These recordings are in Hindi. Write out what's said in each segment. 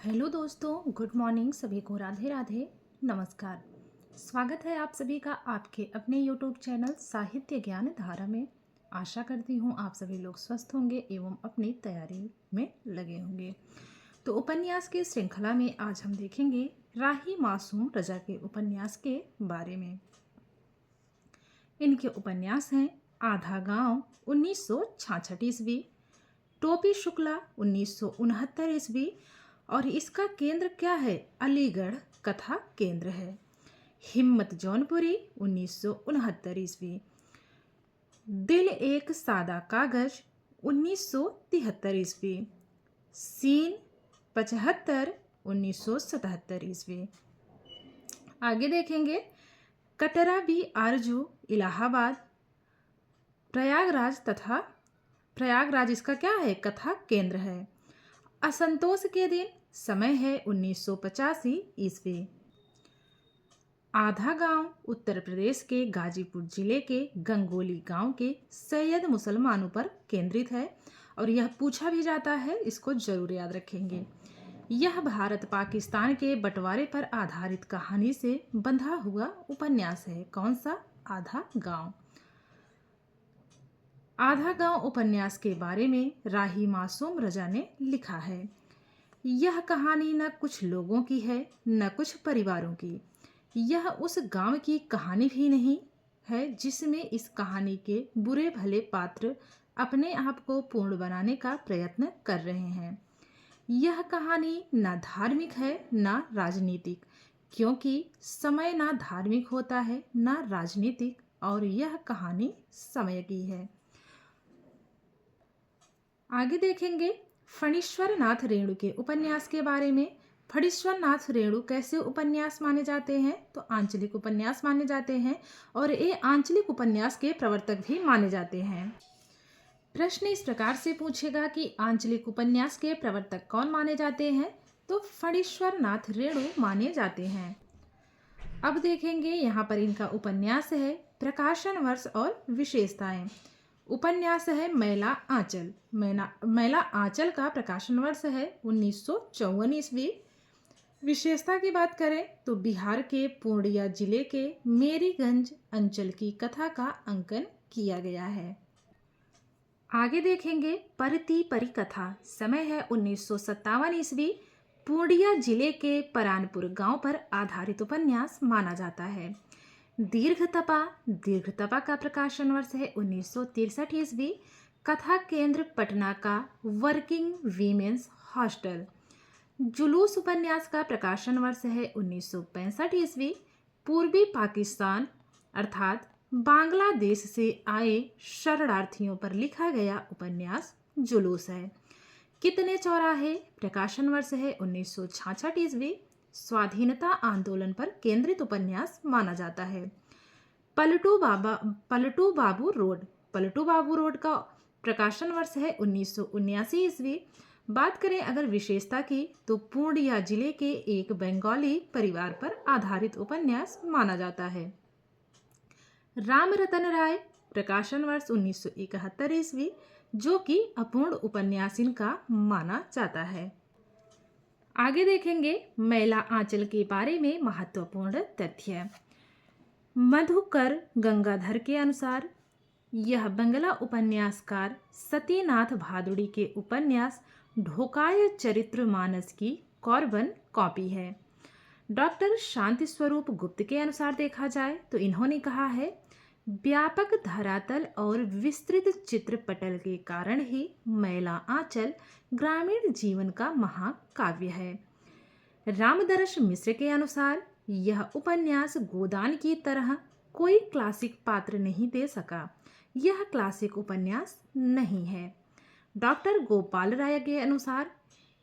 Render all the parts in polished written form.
हेलो दोस्तों, गुड मॉर्निंग। सभी को राधे राधे, नमस्कार। स्वागत है आप सभी का आपके अपने यूट्यूब चैनल साहित्य ज्ञान धारा में। आशा करती हूँ आप सभी लोग स्वस्थ होंगे एवं अपनी तैयारी में लगे होंगे। तो उपन्यास की श्रृंखला में आज हम देखेंगे राही मासूम रजा के उपन्यास के बारे में। इनके उपन्यास हैं आधा गांव 1966 ईस्वी, टोपी शुक्ला 1969 ईस्वी और इसका केंद्र क्या है? अलीगढ़ कथा केंद्र है। हिम्मत जौनपुरी 1969 ईस्वी, दिल एक सादा कागज 1973 ईस्वी, सीन 75 1977 ईस्वी। आगे देखेंगे कटरा भी आरजू इलाहाबाद, प्रयागराज इसका क्या है? कथा केंद्र है। असंतोष के दिन समय है 1985 ईस्वी। आधा गांव उत्तर प्रदेश के गाजीपुर जिले के गंगोली गांव के सैयद मुसलमानों पर केंद्रित है और यह पूछा भी जाता है, इसको जरूर याद रखेंगे। यह भारत पाकिस्तान के बंटवारे पर आधारित कहानी से बंधा हुआ उपन्यास है। कौन सा? आधा गांव। आधा गांव उपन्यास के बारे में राही मासूम रजा ने लिखा है। यह कहानी न कुछ लोगों की है न कुछ परिवारों की। यह उस गांव की कहानी भी नहीं है जिसमें इस कहानी के बुरे भले पात्र अपने आप को पूर्ण बनाने का प्रयत्न कर रहे हैं। यह कहानी न धार्मिक है न राजनीतिक, क्योंकि समय ना धार्मिक होता है न राजनीतिक और यह कहानी समय की है। आगे देखेंगे फणीश्वर नाथ रेणु के उपन्यास के बारे में। फणीश्वर नाथ रेणु कैसे उपन्यास माने जाते हैं? तो आंचलिक उपन्यास माने जाते हैं और ये आंचलिक उपन्यास के प्रवर्तक भी माने जाते हैं। प्रश्न इस प्रकार से पूछेगा कि आंचलिक उपन्यास के प्रवर्तक कौन माने जाते हैं? तो फणीश्वर नाथ रेणु माने जाते हैं। अब देखेंगे यहाँ पर इनका उपन्यास है, प्रकाशन वर्ष और विशेषताएं। उपन्यास है मैला आंचल। मैला आंचल का प्रकाशन वर्ष है 1954 ईस्वी। विशेषता की बात करें तो बिहार के पूर्णिया जिले के मेरीगंज अंचल की कथा का अंकन किया गया है। आगे देखेंगे परती परिकथा। समय है 1957 ईस्वी। पूर्णिया जिले के परानपुर गांव पर आधारित उपन्यास माना जाता है। दीर्घतपा का प्रकाशन वर्ष है 1963 ईस्वी। कथा केंद्र पटना का वर्किंग वीमेंस हॉस्टल। जुलूस उपन्यास का प्रकाशन वर्ष है 1965 ईस्वी। पूर्वी पाकिस्तान अर्थात बांग्लादेश से आए शरणार्थियों पर लिखा गया उपन्यास जुलूस है। कितने चौराहे? प्रकाशन वर्ष है 1966 ईस्वी। स्वाधीनता आंदोलन पर केंद्रित उपन्यास माना जाता है। पलटू बाबू रोड का प्रकाशन वर्ष है 1979 ईस्वी। बात करें अगर विशेषता की तो पूर्णिया जिले के एक बंगाली परिवार पर आधारित उपन्यास माना जाता है। राम रतन राय, प्रकाशन वर्ष 1971 ईस्वी, जो कि अपूर्ण उपन्यास इनका माना जाता है। आगे देखेंगे मैला आंचल के बारे में महत्वपूर्ण तथ्य। मधुकर गंगाधर के अनुसार यह बंगला उपन्यासकार सतीनाथ भादुड़ी के उपन्यास ढोकाय चरित्र मानस की कॉर्बन कॉपी है। डॉक्टर शांति स्वरूप गुप्त के अनुसार देखा जाए तो इन्होंने कहा है, व्यापक धरातल और विस्तृत चित्रपटल के कारण ही मैला आंचल ग्रामीण जीवन का महाकाव्य है। रामदर्श मिश्र के अनुसार यह उपन्यास गोदान की तरह कोई क्लासिक पात्र नहीं दे सका। यह क्लासिक उपन्यास नहीं है। डॉक्टर गोपाल राय के अनुसार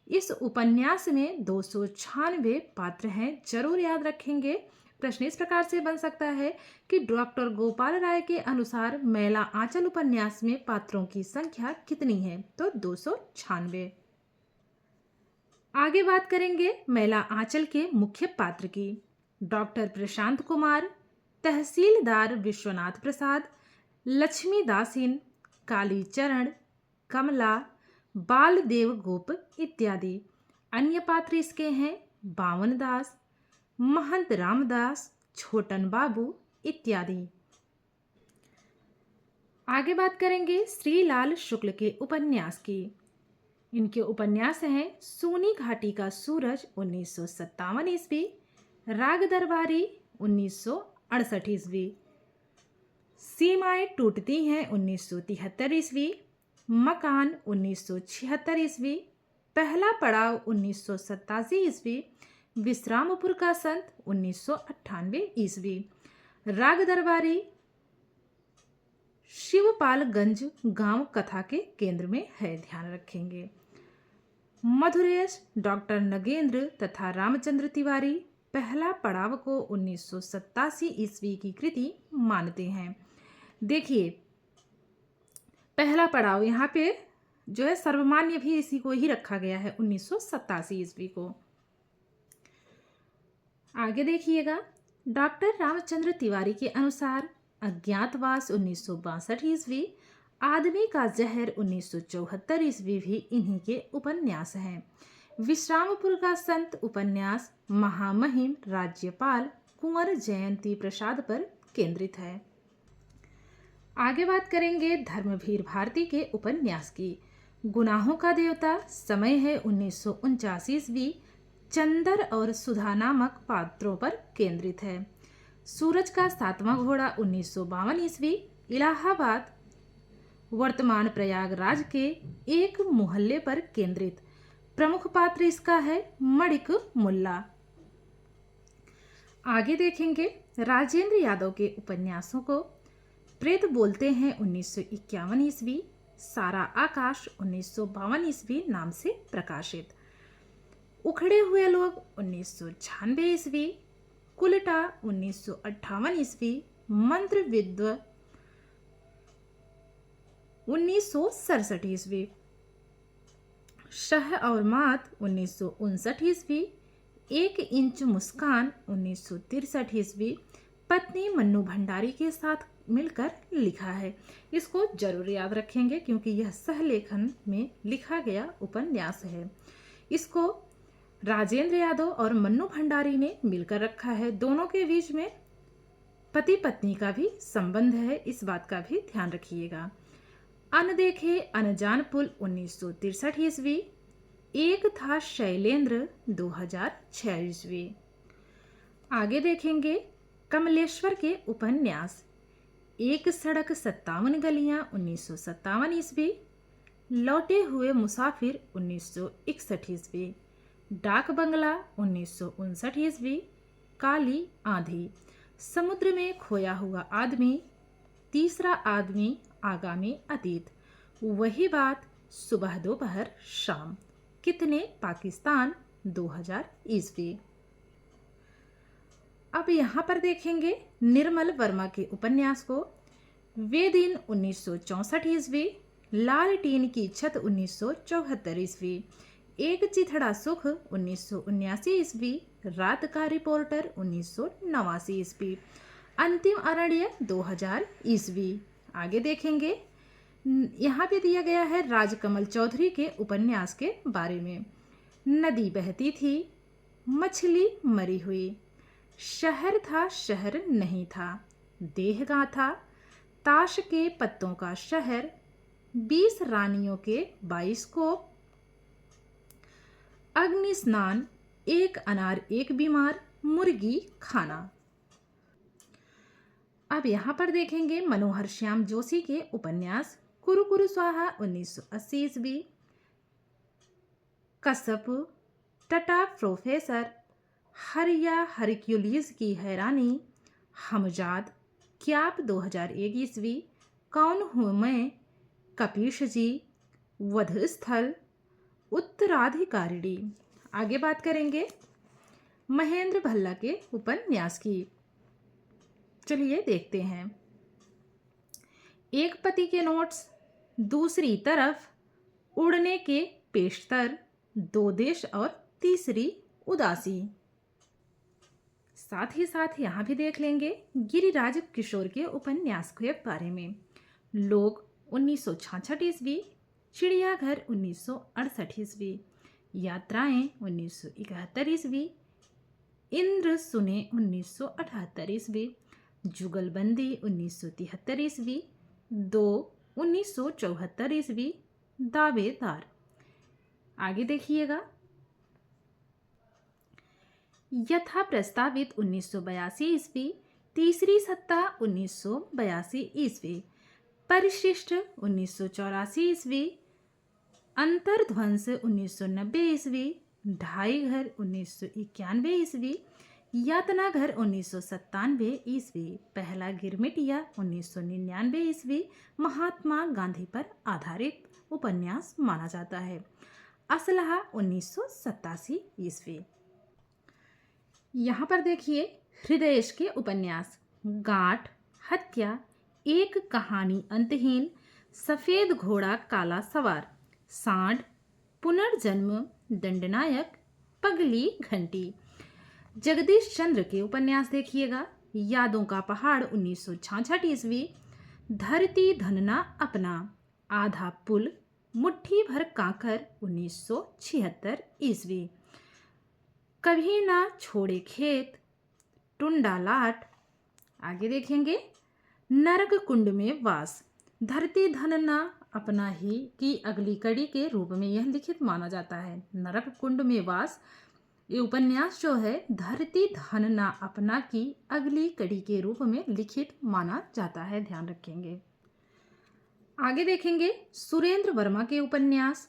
इस उपन्यास में 296 पात्र हैं। जरूर याद रखेंगे। प्रश्न इस प्रकार से बन सकता है कि डॉक्टर गोपाल राय के अनुसार मैला आंचल उपन्यास में पात्रों की संख्या कितनी है? तो 296। आगे बात करेंगे मैला आंचल के मुख्य पात्र की। डॉक्टर प्रशांत कुमार, तहसीलदार विश्वनाथ प्रसाद, लक्ष्मी दासिन, कालीचरण, कमला, बालदेव गोप इत्यादि। अन्य पात्र इसके हैं बावन दास, महंत रामदास, छोटन बाबू इत्यादि। आगे बात करेंगे श्रीलाल शुक्ल के उपन्यास की। इनके उपन्यास हैं सूनी घाटी का सूरज 1957 ईस्वी, राग दरबारी 1968 ईस्वी, सीमाएं टूटती हैं 1973 ईस्वी, मकान 1976 ईस्वी, पहला पड़ाव 1987 ईस्वी, विश्रामपुर का संत 1998 ईस्वी, राग दरबारी शिवपालगंज गांव कथा के केंद्र में है, ध्यान रखेंगे। मधुरेश डॉक्टर नगेंद्र तथा रामचंद्र तिवारी पहला पड़ाव को 1987 ईस्वी की कृति मानते हैं। देखिए, पहला पड़ाव यहाँ पे जो है सर्वमान्य भी इसी को ही रखा गया है 1987 ईस्वी को। आगे देखिएगा, डॉक्टर रामचंद्र तिवारी के अनुसार अज्ञातवास 1962 ईस्वी, आदमी का जहर 1974 ईस्वी भी इन्हीं के उपन्यास हैं। विश्रामपुर का संत उपन्यास महामहिम राज्यपाल कुंवर जयंती प्रसाद पर केंद्रित है। आगे बात करेंगे धर्मवीर भारती के उपन्यास की। गुनाहों का देवता समय है 1949 ईस्वी, चंदर और सुधा नामक पात्रों पर केंद्रित है। सूरज का सातवां घोड़ा 1952 ईस्वी, इलाहाबाद वर्तमान प्रयागराज के एक मोहल्ले पर केंद्रित। प्रमुख पात्र इसका है मणिक मुल्ला। आगे देखेंगे राजेंद्र यादव के उपन्यासों को। प्रेत बोलते हैं 1951 ईस्वी, सारा आकाश 1952 ईस्वी नाम से प्रकाशित। उखड़े हुए लोग 1996 ईस्वी, कुलटा 1958 ईस्वी, मंत्र विद्व 1967 ईस्वी, शह और मात 1959 ईस्वी, एक इंच मुस्कान 1963 ईस्वी, पत्नी मन्नू भंडारी के साथ मिलकर लिखा है। इसको जरूर याद रखेंगे क्योंकि यह सहलेखन में लिखा गया उपन्यास है। इसको राजेंद्र यादव और मन्नू भंडारी ने मिलकर रखा है। दोनों के बीच में पति पत्नी का भी संबंध है, इस बात का भी ध्यान रखिएगा। अनदेखे अनजान पुल 1963 ईस्वी, एक था शैलेंद्र 2006 ईस्वी। आगे देखेंगे कमलेश्वर के उपन्यास। एक सड़क 57 गलियां 1957 ईस्वी, लौटे हुए मुसाफिर 1961 ईस्वी, डाक बंगला 1959 ईस्वी, काली आंधी, समुद्र में खोया हुआ आदमी, तीसरा आदमी, आगामी अतीत, वही बात, सुबह दोपहर शाम, कितने पाकिस्तान 2000 ईस्वी। अब यहाँ पर देखेंगे निर्मल वर्मा के उपन्यास को। वे दिन 1964 ईस्वी, लाल टीन की छत 1974 ईस्वी, एक चिथड़ा सुख 1979 ईस्वी, रात का रिपोर्टर 1989 ईस्वी, अंतिम अरण्य 2000 ईस्वी। आगे देखेंगे, यहाँ पे दिया गया है राजकमल चौधरी के उपन्यास के बारे में। नदी बहती थी, मछली मरी हुई, शहर था शहर नहीं था, देह गाथा, ताश के पत्तों का शहर, 20 रानियों के 22 कोप, अग्नि स्नान, एक अनार एक बीमार, मुर्गी खाना। अब यहाँ पर देखेंगे मनोहर श्याम जोशी के उपन्यास। कुरु कुरु स्वाहा 1980 ईस्वी, कसप, टटा प्रोफेसर, हरिया हरक्यूलिस की हैरानी, हमजाद, क्याप 2001 ईस्वी, कौन हूँ मैं, कपीश जी, वध स्थल, उत्तराधिकारिणी। आगे बात करेंगे महेंद्र भल्ला के उपन्यास की। चलिए देखते हैं। एक पति के नोट्स, दूसरी तरफ उड़ने के पेशतर, दो देश और तीसरी उदासी। साथ ही साथ यहाँ भी देख लेंगे गिरिराज किशोर के उपन्यास के बारे में। लोग 1966 ईस्वी, चिड़ियाघर 1968 ईस्वी, यात्राएं 1971 ईस्वी, इंद्र सुने 1978 ईस्वी, जुगलबंदी 1973 ईस्वी, 2 1974 ईस्वी, दावेदार। आगे देखिएगा, यथा प्रस्तावित 1982 ईस्वी, तीसरी सत्ता 1982 ईस्वी, परिशिष्ट 1984 ईस्वी, अंतर्ध्वंस 1990 ईस्वी, ढाई घर 1991 ईस्वी, यातना घर 1997 ईस्वी, पहला गिरमिटिया 1999 ईस्वी महात्मा गांधी पर आधारित उपन्यास माना जाता है। असलहा 1987 ईस्वी। यहाँ पर देखिए हृदयेश के उपन्यास गांठ, हत्या, एक कहानी अंतहीन, सफेद घोड़ा काला सवार, सांड, पुनर्जन्म, दंडनायक, पगली घंटी। जगदीश चंद्र के उपन्यास देखिएगा, यादों का पहाड़ 1966 ईस्वी, धरती धनना अपना, आधा पुल, मुट्ठी भर कांकर 1976 ईस्वी, कभी ना छोड़े खेत, टुंडा लाट। आगे देखेंगे, नरक कुंड में वास, धरती धनना अपना ही की अगली कड़ी के रूप में यह लिखित माना जाता है। नरक कुंड में वास ये उपन्यास जो है धरती धनना अपना की अगली कड़ी के रूप में लिखित माना जाता है, ध्यान रखेंगे। आगे देखेंगे सुरेंद्र वर्मा के उपन्यास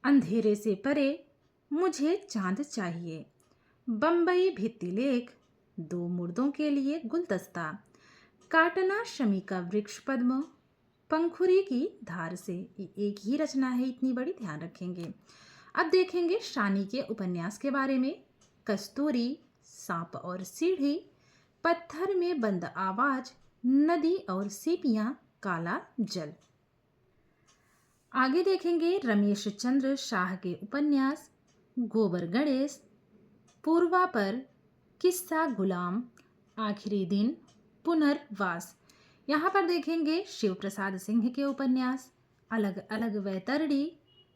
अंधेरे से परे, मुझे चांद चाहिए, बम्बई भित्ति लेख, दो मुर्दों के लिए गुलदस्ता, काटना शमी का वृक्ष पद्म, पंखुरी की धार से। एक ही रचना है इतनी बड़ी, ध्यान रखेंगे। अब देखेंगे शानी के उपन्यास के बारे में, कस्तूरी, सांप और सीढ़ी, पत्थर में बंद आवाज, नदी और सीपियां, काला जल। आगे देखेंगे रमेश चंद्र शाह के उपन्यास गोबर गणेश, पूर्वा पर, किस्सा गुलाम, आखिरी दिन, पुनर्वास। यहाँ पर देखेंगे शिव प्रसाद सिंह के उपन्यास अलग अलग वैतरणी,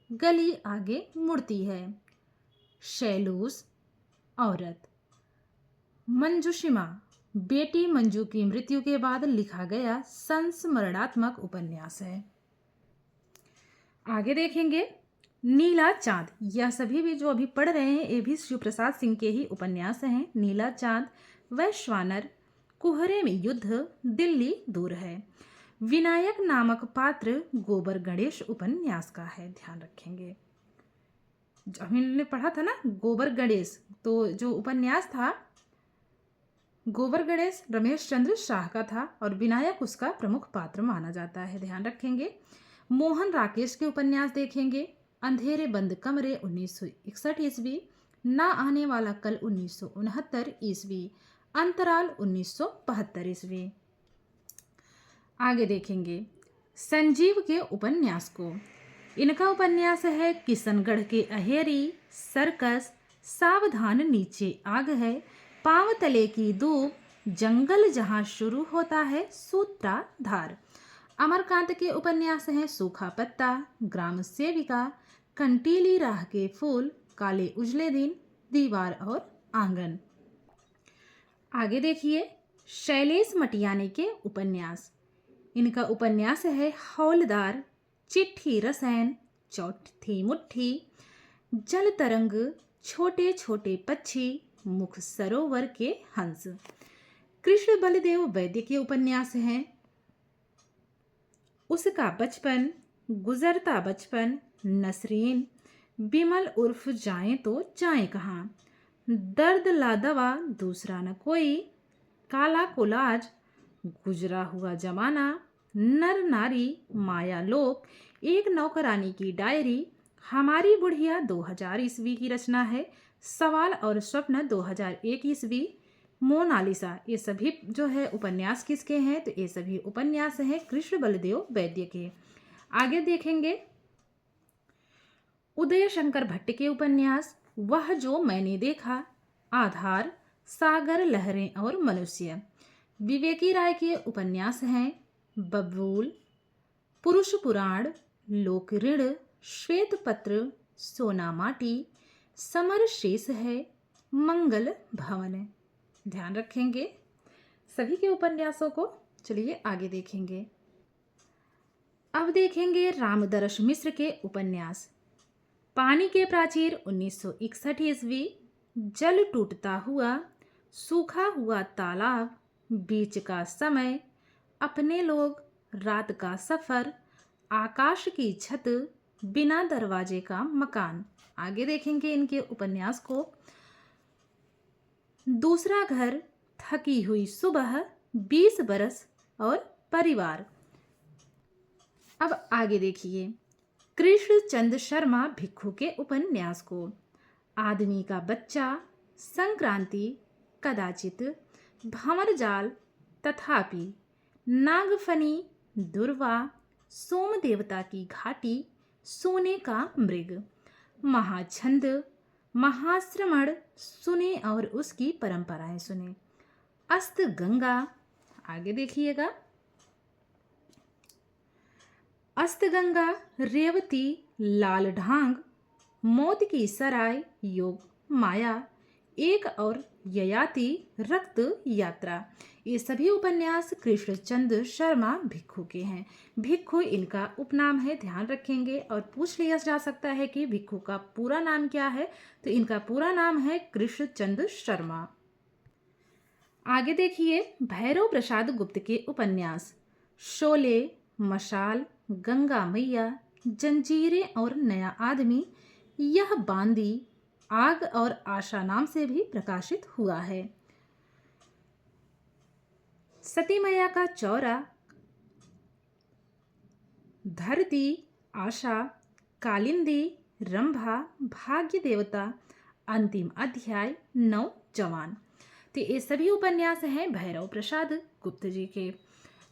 गली आगे मुड़ती है, शैलूस, औरत, मंजुषिमा, बेटी मंजू की मृत्यु के बाद लिखा गया संस्मरणात्मक उपन्यास है। आगे देखेंगे नीला चांद, यह सभी भी जो अभी पढ़ रहे हैं ये भी शिव प्रसाद सिंह के ही उपन्यास हैं। नीला चांद, वैश्वानर, कुहरे में युद्ध, दिल्ली दूर है। विनायक नामक पात्र गोबर गणेश उपन्यास का है, ध्यान रखेंगे। जो हमने पढ़ा था ना गोबर गणेश, तो जो उपन्यास था गोबर गणेश रमेश चंद्र शाह का था और विनायक उसका प्रमुख पात्र माना जाता है, ध्यान रखेंगे। मोहन राकेश के उपन्यास देखेंगे, अंधेरे बंद कमरे 1961 ईस्वी, ना आने वाला कल 1969 ईस्वी, अंतराल 1972 ईस्वी। आगे देखेंगे संजीव के उपन्यास को, इनका उपन्यास है किशनगढ़ के अहेरी, सर्कस, सावधान नीचे आग है, पांव तले की दूब, जंगल जहां शुरू होता है, सूत्राधार। अमरकांत के उपन्यास हैं सूखा पत्ता, ग्राम सेविका, कंटीली राह के फूल, काले उजले दिन, दीवार और आंगन। आगे देखिए शैलेश मटियाने के उपन्यास, इनका उपन्यास है हौलदार, चिट्ठी रसैन, चौथी मुट्ठी, जल तरंग, छोटे छोटे पक्षी, मुख सरोवर के हंस। कृष्ण बलदेव वैद्य के उपन्यास हैं उसका बचपन, गुजरता बचपन, नसरीन, बिमल उर्फ जाएं तो जाएं कहाँ, दर्द ला दवा, दूसरा न कोई, काला कोलाज, गुजरा हुआ जमाना, नर नारी, माया लोक, एक नौकरानी की डायरी, हमारी बुढ़िया 2000 ईस्वी की रचना है, सवाल और स्वप्न 2001 ईस्वी, मोनालिसा। ये सभी जो है उपन्यास किसके हैं, तो ये सभी उपन्यास हैं कृष्ण बलदेव वैद्य के। आगे देखेंगे उदय शंकर भट्ट के उपन्यास वह जो मैंने देखा, आधार, सागर, लहरें और मनुष्य। विवेकी राय के उपन्यास हैं बबूल, पुरुष पुराण, लोक ऋण, श्वेत पत्र, सोना माटी, समर शेष है, मंगल भवन है। ध्यान रखेंगे सभी के उपन्यासों को। चलिए आगे देखेंगे। अब देखेंगे रामदर्श मिश्र के उपन्यास पानी के प्राचीर 1961 ईस्वी। जल टूटता हुआ, सूखा हुआ तालाब, बीच का समय, अपने लोग, रात का सफर, आकाश की छत, बिना दरवाजे का मकान। आगे देखेंगे इनके उपन्यास को। दूसरा घर, थकी हुई सुबह, 20 बरस और परिवार। अब आगे देखिए कृष्ण चंद्र शर्मा भिक्खु के उपन्यास को। आदमी का बच्चा, संक्रांति, कदाचित, भंवर जाल, तथापि, नागफनी, दुर्वा, सोम देवता की घाटी, सोने का मृग, महाछंद, महाश्रमण सुने और उसकी परंपराएं सुने, अस्त गंगा। आगे देखिएगा अस्त गंगा, रेवती, लाल ढांग, मौत की सराय, योग माया, एक और ययाति, रक्त यात्रा। ये सभी उपन्यास कृष्णचंद्र शर्मा भिक्खु के हैं। भिक्खु इनका उपनाम है, ध्यान रखेंगे। और पूछ लिया जा सकता है कि भिक्खु का पूरा नाम क्या है, तो इनका पूरा नाम है कृष्णचंद्र शर्मा। आगे देखिए भैरव प्रसाद गुप्त के उपन्यास शोले, मशाल, गंगा मैया, जंजीरें और नया आदमी, यह बांदी, आग और आशा नाम से भी प्रकाशित हुआ है। सती मैया का चौरा, धरती, आशा, कालिंदी, रंभा, भाग्य देवता, अंतिम अध्याय, नौजवान। तो ये सभी उपन्यास हैं भैरव प्रसाद गुप्त जी के।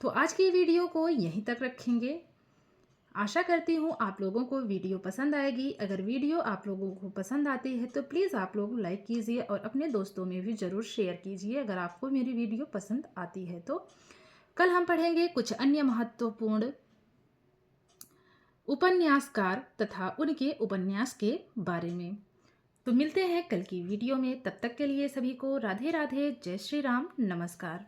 तो आज की वीडियो को यहीं तक रखेंगे। आशा करती हूँ आप लोगों को वीडियो पसंद आएगी। अगर वीडियो आप लोगों को पसंद आती है तो प्लीज़ आप लोग लाइक कीजिए और अपने दोस्तों में भी ज़रूर शेयर कीजिए अगर आपको मेरी वीडियो पसंद आती है तो। कल हम पढ़ेंगे कुछ अन्य महत्वपूर्ण उपन्यासकार तथा उनके उपन्यास के बारे में। तो मिलते हैं कल की वीडियो में। तब तक के लिए सभी को राधे राधे, जय श्री राम, नमस्कार।